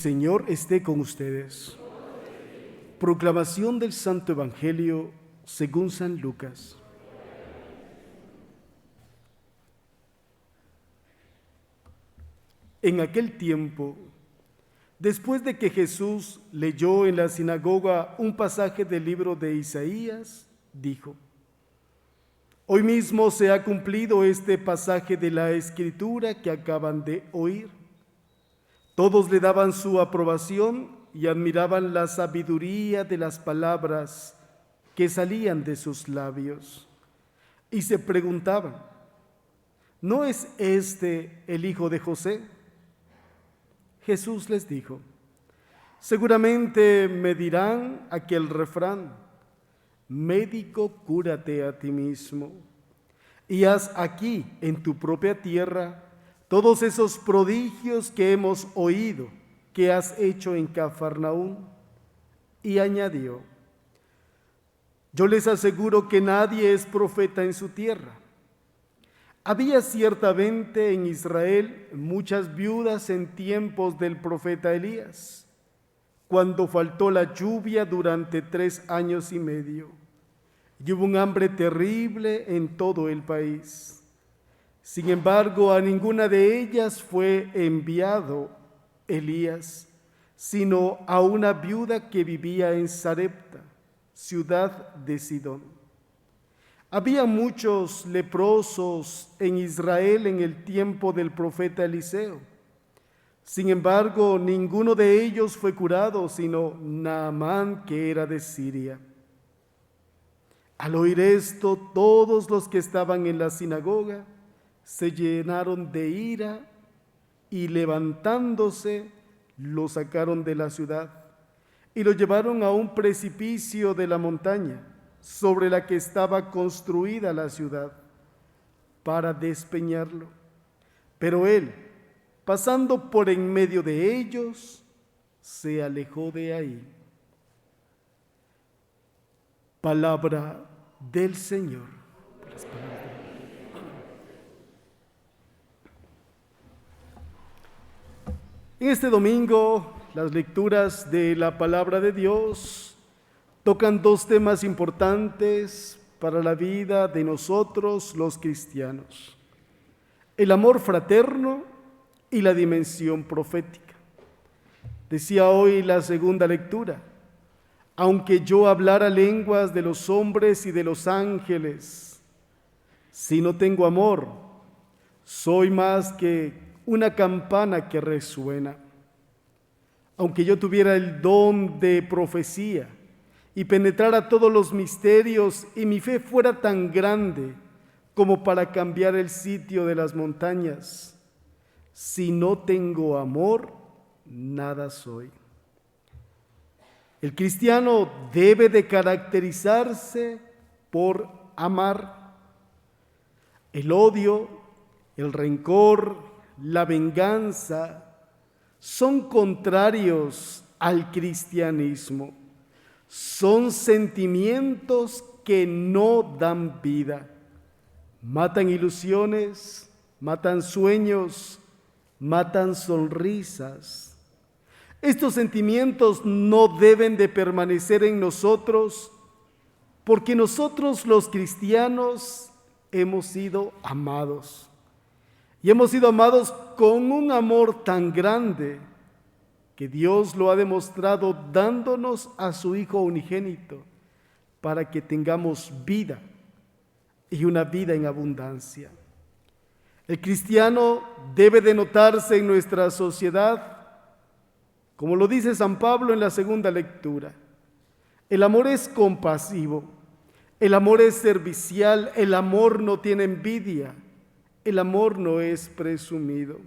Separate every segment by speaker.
Speaker 1: Señor esté con ustedes. Proclamación del Santo Evangelio según San Lucas. En aquel tiempo, después de que Jesús leyó en la sinagoga un pasaje del libro de Isaías, dijo: Hoy mismo se ha cumplido este pasaje de la Escritura que acaban de oír. Todos le daban su aprobación y admiraban la sabiduría de las palabras que salían de sus labios. Y se preguntaban: ¿no es este el hijo de José? Jesús les dijo: seguramente me dirán aquel refrán: médico, cúrate a ti mismo, y haz aquí en tu propia tierra todos esos prodigios que hemos oído que has hecho en Cafarnaúm. Y añadió: yo les aseguro que nadie es profeta en su tierra. Había ciertamente en Israel muchas viudas en tiempos del profeta Elías, cuando faltó la lluvia durante 3 años y medio, y hubo un hambre terrible en todo el país. Sin embargo, a ninguna de ellas fue enviado Elías, sino a una viuda que vivía en Sarepta, ciudad de Sidón. Había muchos leprosos en Israel en el tiempo del profeta Eliseo. Sin embargo, ninguno de ellos fue curado, sino Naamán, que era de Siria. Al oír esto, todos los que estaban en la sinagoga se llenaron de ira y levantándose lo sacaron de la ciudad y lo llevaron a un precipicio de la montaña sobre la que estaba construida la ciudad para despeñarlo. Pero él, pasando por en medio de ellos, se alejó de ahí. Palabra del Señor. En este domingo, las lecturas de la palabra de Dios tocan 2 temas importantes para la vida de nosotros los cristianos: el amor fraterno y la dimensión profética. Decía hoy la segunda lectura: aunque yo hablara lenguas de los hombres y de los ángeles, si no tengo amor, soy más que una campana que resuena. Aunque yo tuviera el don de profecía y penetrara todos los misterios y mi fe fuera tan grande como para cambiar el sitio de las montañas, si no tengo amor, nada soy. El cristiano debe de caracterizarse por amar. El odio, el rencor, la venganza son contrarios al cristianismo. Son sentimientos que no dan vida. Matan ilusiones, matan sueños, matan sonrisas. Estos sentimientos no deben de permanecer en nosotros, porque nosotros los cristianos hemos sido amados. Y hemos sido amados con un amor tan grande que Dios lo ha demostrado dándonos a su Hijo unigénito para que tengamos vida y una vida en abundancia. El cristiano debe de notarse en nuestra sociedad, como lo dice San Pablo en la segunda lectura. El amor es compasivo, el amor es servicial, el amor no tiene envidia. El amor no es presumido.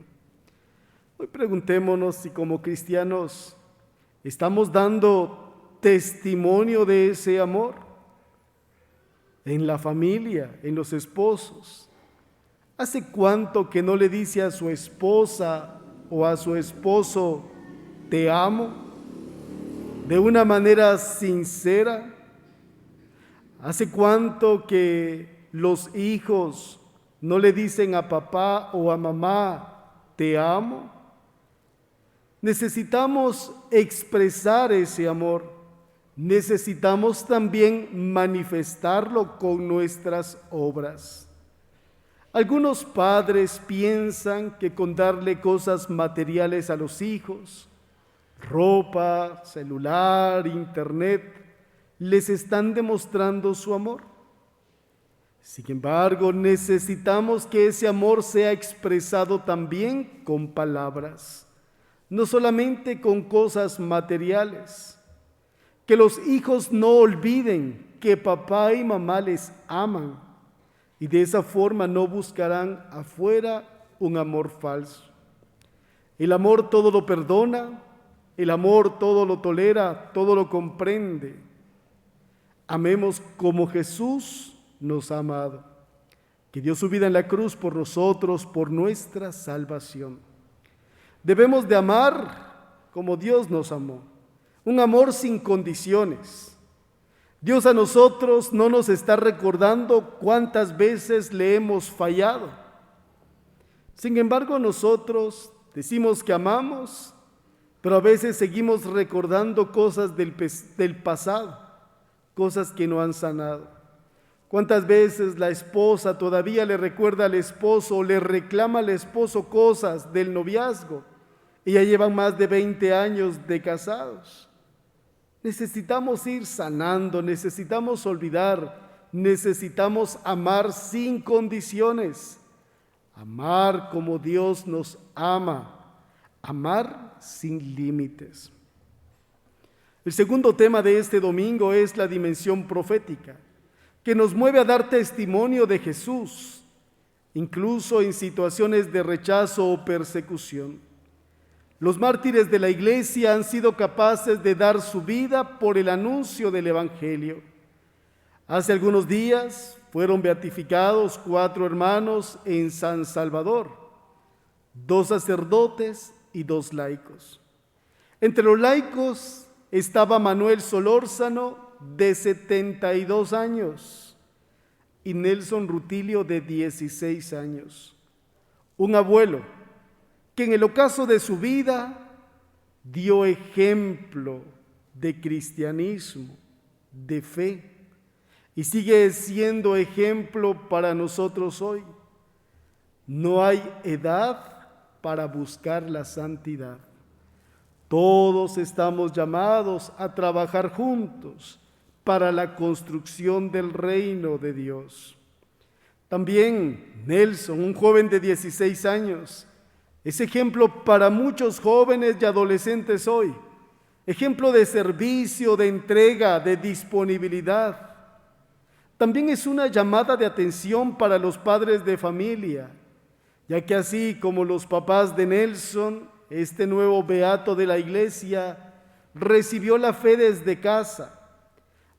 Speaker 1: Hoy preguntémonos si como cristianos estamos dando testimonio de ese amor en la familia, en los esposos. ¿Hace cuánto que no le dice a su esposa o a su esposo: te amo, de una manera sincera? ¿Hace cuánto que los hijos no le dicen a papá o a mamá: te amo? necesitamos expresar ese amor. Necesitamos también manifestarlo con nuestras obras. Algunos padres piensan que con darle cosas materiales a los hijos, ropa, celular, internet, les están demostrando su amor. Sin embargo, necesitamos que ese amor sea expresado también con palabras, no solamente con cosas materiales. Que los hijos no olviden que papá y mamá les aman y de esa forma no buscarán afuera un amor falso. El amor todo lo perdona, el amor todo lo tolera, todo lo comprende. Amemos como Jesús nos ha amado, que dio su vida en la cruz por nosotros, por nuestra salvación. Debemos de amar como Dios nos amó, un amor sin condiciones. Dios a nosotros no nos está recordando cuántas veces le hemos fallado. Sin embargo, nosotros decimos que amamos, pero a veces seguimos recordando cosas del pasado, cosas que no han sanado. ¿Cuántas veces la esposa todavía le recuerda al esposo o le reclama al esposo cosas del noviazgo? Y ya llevan más de 20 años de casados. Necesitamos ir sanando, necesitamos olvidar, necesitamos amar sin condiciones, amar como Dios nos ama, amar sin límites. El segundo tema de este domingo es la dimensión profética, que nos mueve a dar testimonio de Jesús, incluso en situaciones de rechazo o persecución. Los mártires de la iglesia han sido capaces de dar su vida por el anuncio del Evangelio. Hace algunos días fueron beatificados 4 hermanos en San Salvador, 2 sacerdotes y 2 laicos. Entre los laicos estaba Manuel Solórzano, de 72 años, y Nelson Rutilio, de 16 años. Un abuelo que en el ocaso de su vida dio ejemplo de cristianismo, de fe, y sigue siendo ejemplo para nosotros hoy. No hay edad para buscar la santidad. Todos estamos llamados a trabajar juntos para la construcción del reino de Dios. También Nelson, un joven de 16 años, es ejemplo para muchos jóvenes y adolescentes hoy, ejemplo de servicio, de entrega, de disponibilidad. También es una llamada de atención para los padres de familia, ya que así como los papás de Nelson, este nuevo beato de la iglesia recibió la fe desde casa.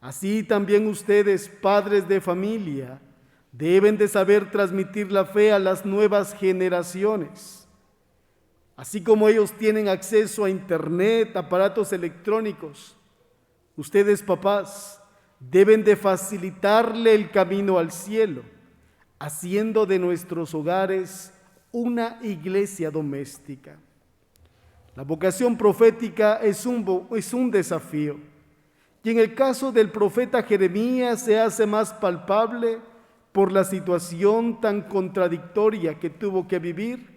Speaker 1: Así también ustedes, padres de familia, deben de saber transmitir la fe a las nuevas generaciones. Así como ellos tienen acceso a internet, aparatos electrónicos, ustedes, papás, deben de facilitarle el camino al cielo, haciendo de nuestros hogares una iglesia doméstica. La vocación profética es un desafío, y en el caso del profeta Jeremías se hace más palpable por la situación tan contradictoria que tuvo que vivir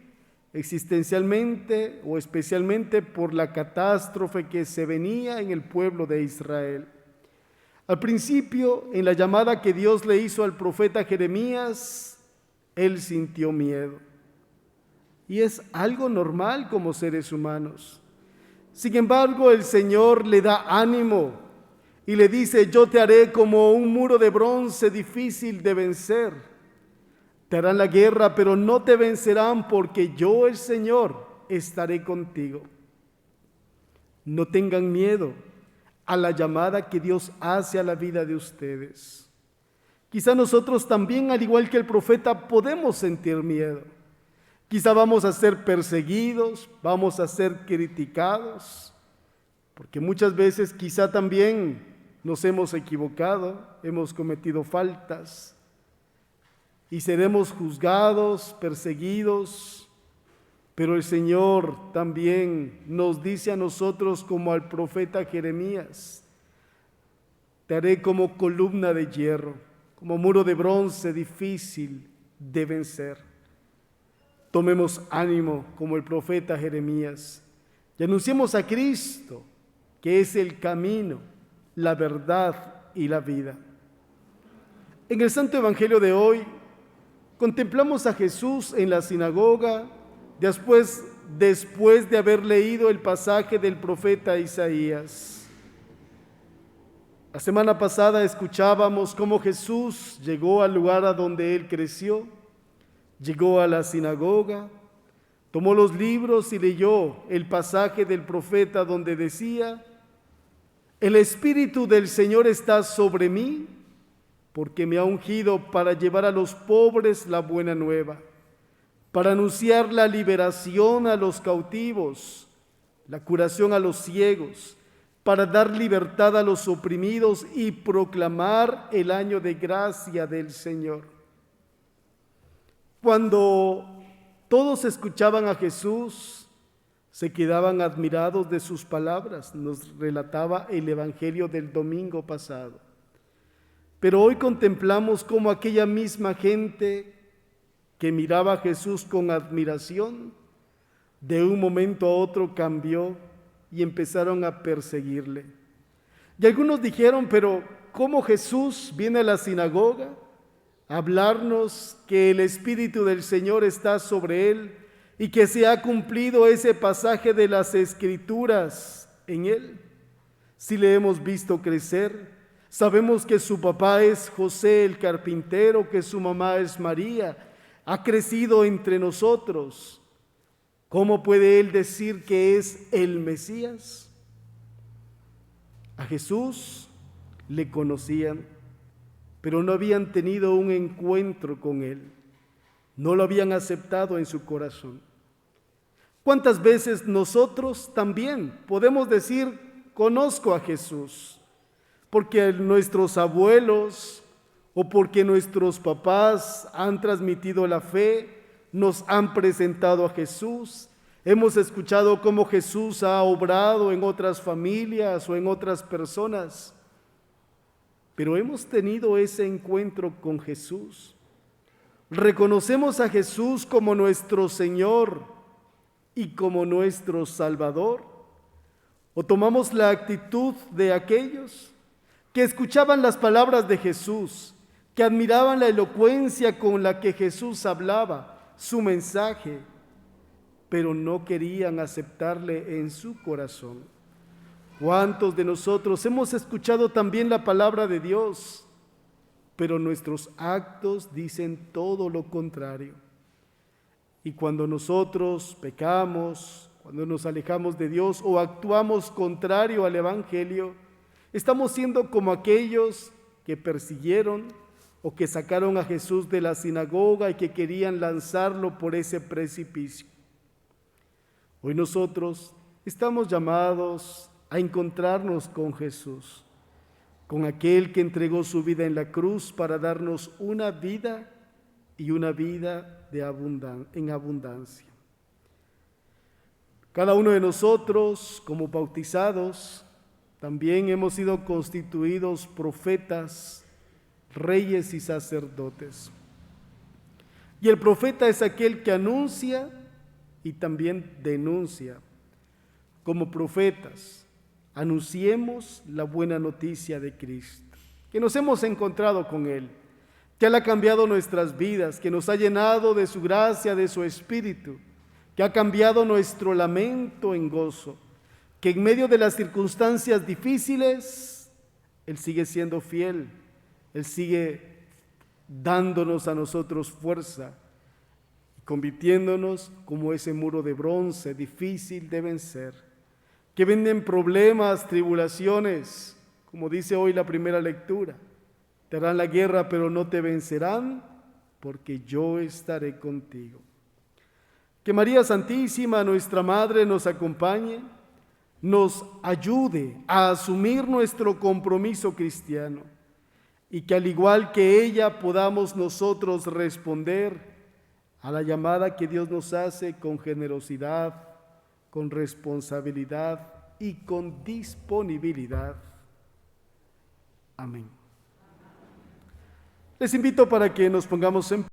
Speaker 1: existencialmente o especialmente por la catástrofe que se venía en el pueblo de Israel. Al principio, en la llamada que Dios le hizo al profeta Jeremías, él sintió miedo. Y es algo normal como seres humanos. Sin embargo, el Señor le da ánimo y le dice: yo te haré como un muro de bronce difícil de vencer. Te harán la guerra, pero no te vencerán, porque yo, el Señor, estaré contigo. No tengan miedo a la llamada que Dios hace a la vida de ustedes. Quizá nosotros también, al igual que el profeta, podemos sentir miedo. Quizá vamos a ser perseguidos, vamos a ser criticados, porque muchas veces quizá también nos hemos equivocado, hemos cometido faltas, y seremos juzgados, perseguidos. Pero el Señor también nos dice a nosotros como al profeta Jeremías: te haré como columna de hierro, como muro de bronce difícil de vencer. Tomemos ánimo como el profeta Jeremías y anunciemos a Cristo, que es el camino, la verdad y la vida. En el Santo Evangelio de hoy contemplamos a Jesús en la sinagoga después de haber leído el pasaje del profeta Isaías. La semana pasada escuchábamos cómo Jesús llegó al lugar a donde él creció, llegó a la sinagoga, tomó los libros y leyó el pasaje del profeta donde decía: el Espíritu del Señor está sobre mí, porque me ha ungido para llevar a los pobres la buena nueva, para anunciar la liberación a los cautivos, la curación a los ciegos, para dar libertad a los oprimidos y proclamar el año de gracia del Señor. Cuando todos escuchaban a Jesús, se quedaban admirados de sus palabras, nos relataba el Evangelio del domingo pasado. Pero hoy contemplamos cómo aquella misma gente que miraba a Jesús con admiración, de un momento a otro cambió y empezaron a perseguirle. Y algunos dijeron: pero ¿cómo Jesús viene a la sinagoga a hablarnos que el Espíritu del Señor está sobre él y que se ha cumplido ese pasaje de las Escrituras en él? Si le hemos visto crecer, sabemos que su papá es José el carpintero, que su mamá es María, ha crecido entre nosotros. ¿Cómo puede él decir que es el Mesías? A Jesús le conocían, pero no habían tenido un encuentro con él, no lo habían aceptado en su corazón. ¿Cuántas veces nosotros también podemos decir: conozco a Jesús? Porque nuestros abuelos o porque nuestros papás han transmitido la fe, nos han presentado a Jesús, hemos escuchado cómo Jesús ha obrado en otras familias o en otras personas, pero hemos tenido ese encuentro con Jesús. ¿Reconocemos a Jesús como nuestro Señor y como nuestro Salvador? ¿O tomamos la actitud de aquellos que escuchaban las palabras de Jesús, que admiraban la elocuencia con la que Jesús hablaba, su mensaje, pero no querían aceptarle en su corazón? ¿Cuántos de nosotros hemos escuchado también la palabra de Dios, pero nuestros actos dicen todo lo contrario? Y cuando nosotros pecamos, cuando nos alejamos de Dios o actuamos contrario al Evangelio, estamos siendo como aquellos que persiguieron o que sacaron a Jesús de la sinagoga y que querían lanzarlo por ese precipicio. Hoy nosotros estamos llamados a encontrarnos con Jesús, con aquel que entregó su vida en la cruz para darnos una vida y una vida en abundancia. Cada uno de nosotros, como bautizados, también hemos sido constituidos profetas, reyes y sacerdotes. Y el profeta es aquel que anuncia y también denuncia. Como profetas, anunciemos la buena noticia de Cristo, que nos hemos encontrado con Él, que Él ha cambiado nuestras vidas, que nos ha llenado de su gracia, de su Espíritu, que ha cambiado nuestro lamento en gozo, que en medio de las circunstancias difíciles, Él sigue siendo fiel, Él sigue dándonos a nosotros fuerza, convirtiéndonos como ese muro de bronce difícil de vencer, que vienen problemas, tribulaciones, como dice hoy la primera lectura. Te harán la guerra, pero no te vencerán, porque yo estaré contigo. Que María Santísima, nuestra Madre, nos acompañe, nos ayude a asumir nuestro compromiso cristiano y que al igual que ella podamos nosotros responder: a la llamada que Dios nos hace con generosidad, con responsabilidad y con disponibilidad. Amén. Les invito para que nos pongamos en